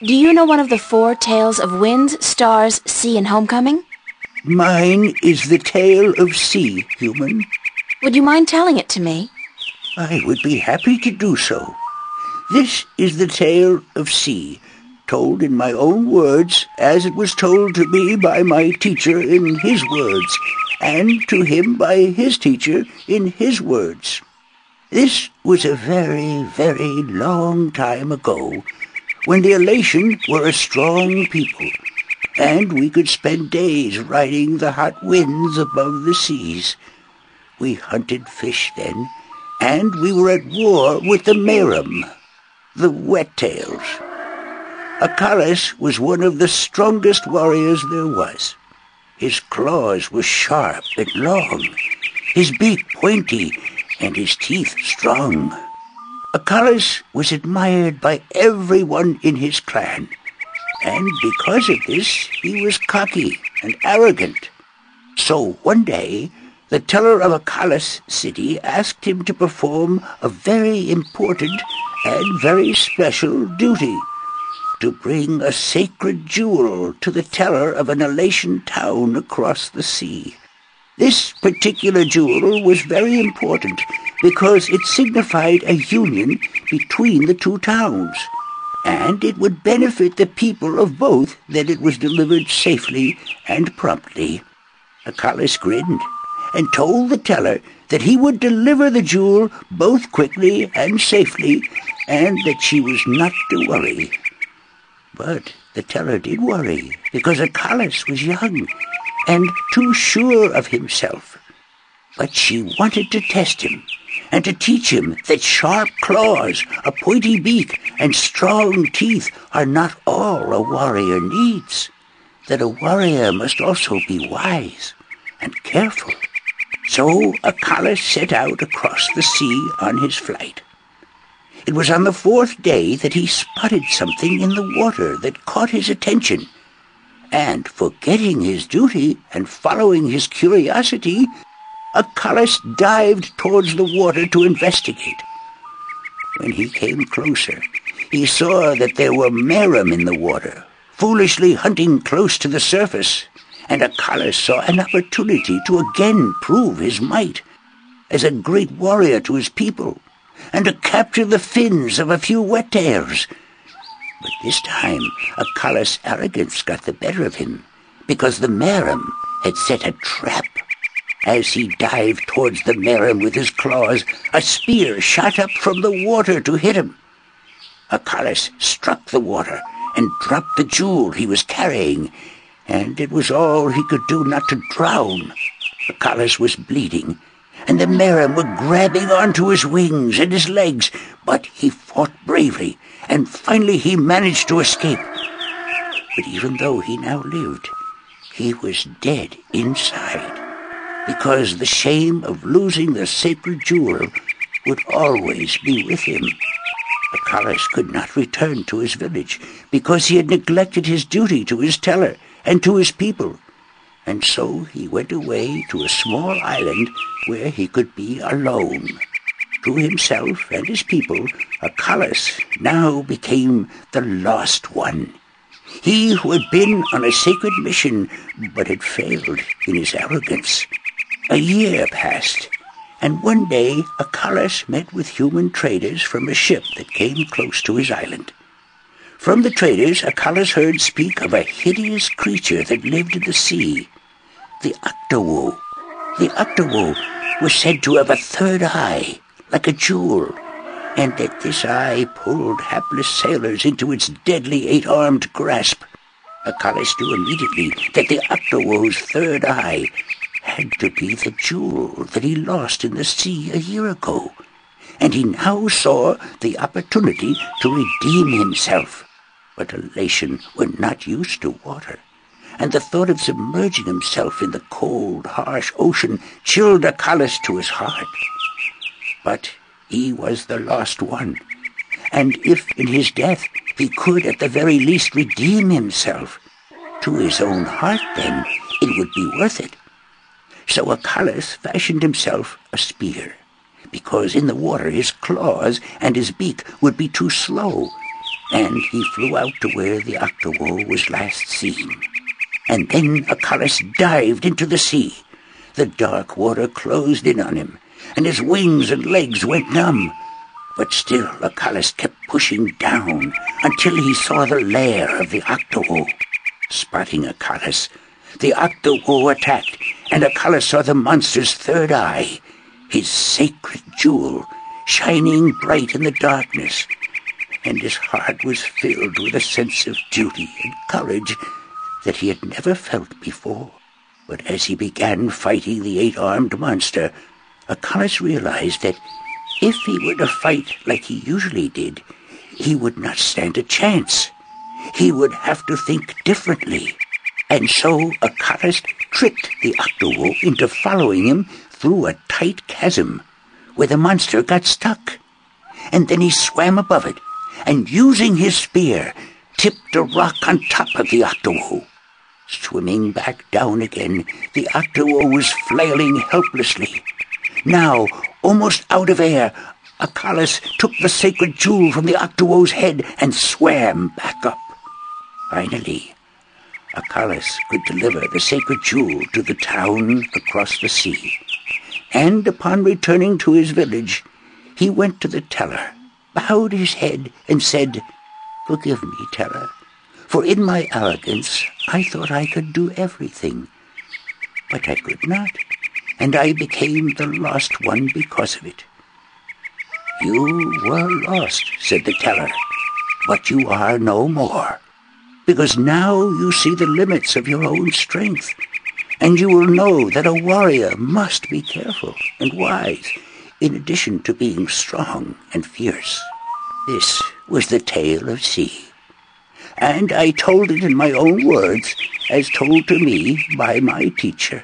Do you know one of the four tales of wind, stars, sea, and homecoming? Mine is the tale of sea, human. Would you mind telling it to me? I would be happy to do so. This is the tale of sea, told in my own words, as it was told to me by my teacher in his words, and to him by his teacher in his words. This was a very, very long time ago, when the Alatiens were a strong people, and we could spend days riding the hot winds above the seas. We hunted fish then, and we were at war with the Merum, the wet-tails. Alatiens was one of the strongest warriors there was. His claws were sharp and long, his beak pointy, and his teeth strong. Alatiens was admired by everyone in his clan, and because of this he was cocky and arrogant. So one day the teller of Alatiens city asked him to perform a very important and very special duty, to bring a sacred jewel to the teller of an Alatian town across the sea. This particular jewel was very important because it signified a union between the two towns, and it would benefit the people of both that it was delivered safely and promptly. Alatiens grinned and told the teller that he would deliver the jewel both quickly and safely, and that she was not to worry. But the teller did worry, because Alatiens was young and too sure of himself. But she wanted to test him, and to teach him that sharp claws, a pointy beak, and strong teeth are not all a warrior needs, that a warrior must also be wise and careful. So Alatiens set out across the sea on his flight. It was on the fourth day that he spotted something in the water that caught his attention, and forgetting his duty and following his curiosity, Alatiens dived towards the water to investigate. When he came closer, he saw that there were Merum in the water, foolishly hunting close to the surface, and Alatiens saw an opportunity to again prove his might as a great warrior to his people, and to capture the fins of a few wet-tails. But this time Alatiens' arrogance got the better of him, because the Merum had set a trap. As he dived towards the Merum with his claws, a spear shot up from the water to hit him. Alatiens struck the water and dropped the jewel he was carrying, and it was all he could do not to drown. Alatiens was bleeding, and the Merum were grabbing onto his wings and his legs, but he fought bravely, and finally he managed to escape. But even though he now lived, he was dead inside, because the shame of losing the sacred jewel would always be with him. Alatiens could not return to his village, because he had neglected his duty to his teller and to his people, and so he went away to a small island where he could be alone. To himself and his people, Alatiens now became the lost one. He who had been on a sacred mission, but had failed in his arrogance. A year passed, and one day Alatiens met with human traders from a ship that came close to his island. From the traders, Alatiens heard speak of a hideous creature that lived in the sea, the Octowoe. The Octowoe was said to have a third eye, like a jewel, and that this eye pulled hapless sailors into its deadly eight-armed grasp. Alatiens knew immediately that the Octowoe's third eye had to be the jewel that he lost in the sea a year ago, and he now saw the opportunity to redeem himself. But Alatiens were not used to water, and the thought of submerging himself in the cold, harsh ocean chilled Alatiens to his heart. But he was the lost one, and if in his death he could at the very least redeem himself, to his own heart then it would be worth it. So Alatiens fashioned himself a spear, because in the water his claws and his beak would be too slow, and he flew out to where the Octowoe was last seen. And then Acalus dived into the sea. The dark water closed in on him, and his wings and legs went numb. But still Acalus kept pushing down until he saw the lair of the Octowoe. Spotting Acalus, the Octowoe attacked, and Acalus saw the monster's third eye, his sacred jewel, shining bright in the darkness. And his heart was filled with a sense of duty and courage that he had never felt before. But as he began fighting the eight-armed monster, Acalus realized that if he were to fight like he usually did, he would not stand a chance. He would have to think differently. And so Acalus tricked the Octowoe into following him through a tight chasm where the monster got stuck. And then he swam above it, and using his spear, tipped a rock on top of the Octowoe. Swimming back down again, the Octowoe was flailing helplessly. Now, almost out of air, Acalus took the sacred jewel from the Octowoe's head and swam back up. Finally, Acalus could deliver the sacred jewel to the town across the sea. And upon returning to his village, he went to the teller, bowed his head, and said, "Forgive me, teller, for in my arrogance I thought I could do everything. But I could not, and I became the lost one because of it." "You were lost," said the teller, "but you are no more, because now you see the limits of your own strength, and you will know that a warrior must be careful and wise, in addition to being strong and fierce." This was the tale of C, and I told it in my own words, as told to me by my teacher.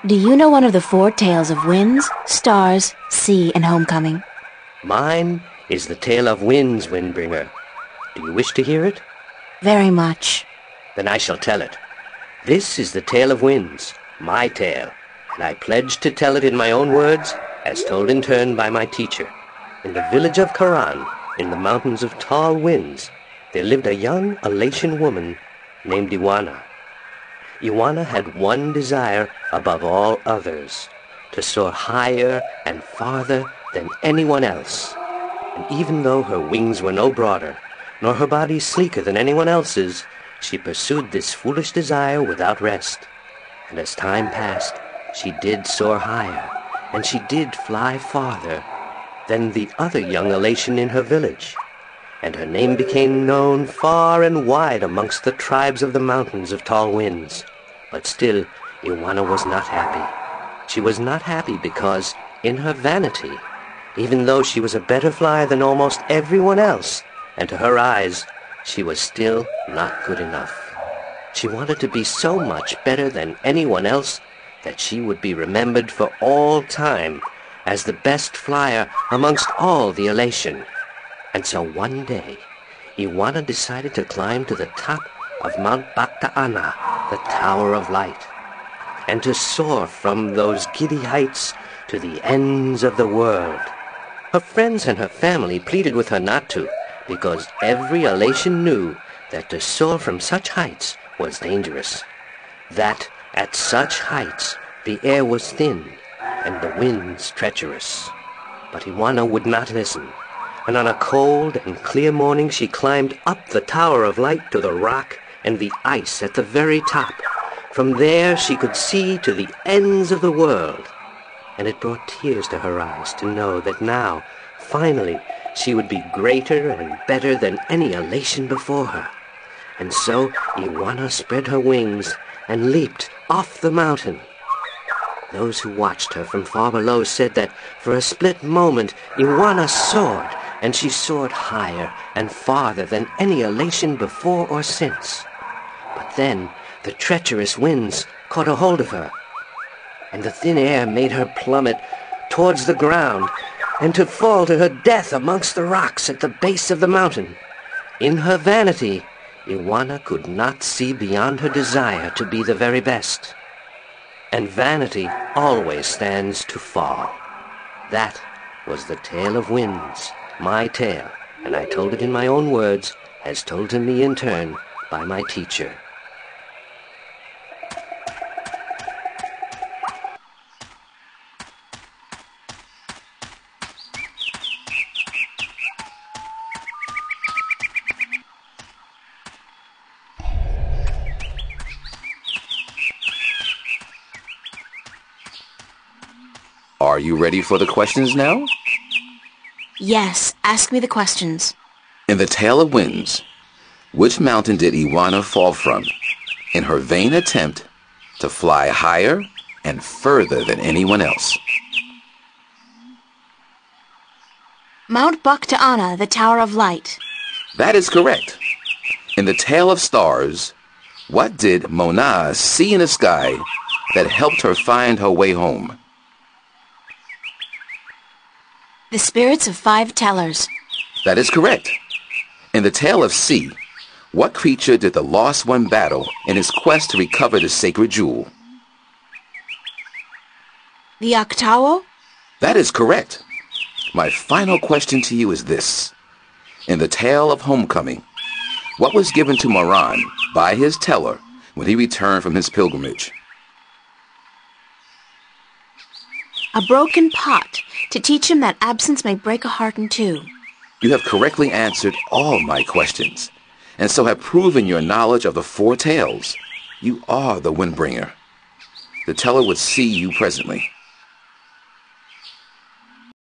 Do you know one of the 4 tales of winds, stars, sea, and homecoming? Mine is the tale of winds, Windbringer. Do you wish to hear it? Very much. Then I shall tell it. This is the tale of winds, my tale, and I pledge to tell it in my own words, as told in turn by my teacher. In the village of Karan, in the mountains of tall winds, there lived a young Alatian woman named Iwana. Iwana had one desire above all others, to soar higher and farther than anyone else. And even though her wings were no broader, nor her body sleeker than anyone else's, she pursued this foolish desire without rest. And as time passed, she did soar higher, and she did fly farther than the other young Alatian in her village. And her name became known far and wide amongst the tribes of the mountains of tall winds. But still, Iwana was not happy. She was not happy because, in her vanity, even though she was a better flyer than almost everyone else, and to her eyes, she was still not good enough. She wanted to be so much better than anyone else that she would be remembered for all time as the best flyer amongst all the Alatian. And so one day, Iwana decided to climb to the top of Mount Bakta'ana, the Tower of Light, and to soar from those giddy heights to the ends of the world. Her friends and her family pleaded with her not to, because every Alatian knew that to soar from such heights was dangerous, that at such heights the air was thin and the winds treacherous. But Iwana would not listen, and on a cold and clear morning she climbed up the Tower of Light to the rock and the ice at the very top. From there she could see to the ends of the world, and it brought tears to her eyes to know that now, finally, she would be greater and better than any Alatian before her. And so Iwana spread her wings and leaped off the mountain. Those who watched her from far below said that for a split moment Iwana soared, and she soared higher and farther than any Alatian before or since. But then the treacherous winds caught a hold of her, and the thin air made her plummet towards the ground, and to fall to her death amongst the rocks at the base of the mountain. In her vanity, Ioana could not see beyond her desire to be the very best. And vanity always stands to fall. That was the tale of winds, my tale, and I told it in my own words, as told to me in turn by my teacher. Are you ready for the questions now? Yes, ask me the questions. In the Tale of Winds, which mountain did Ioana fall from in her vain attempt to fly higher and further than anyone else? Mount Bactaana, the Tower of Light. That is correct. In the Tale of Stars, what did Mona see in the sky that helped her find her way home? The spirits of 5 tellers. That is correct. In the Tale of Sea, what creature did the Lost One battle in his quest to recover the sacred jewel? The Octawo. That is correct. My final question to you is this. In the Tale of Homecoming, what was given to Moran by his teller when he returned from his pilgrimage? A broken pot, to teach him that absence may break a heart in two. You have correctly answered all my questions, and so have proven your knowledge of the 4 tales. You are the Windbringer. The teller would see you presently.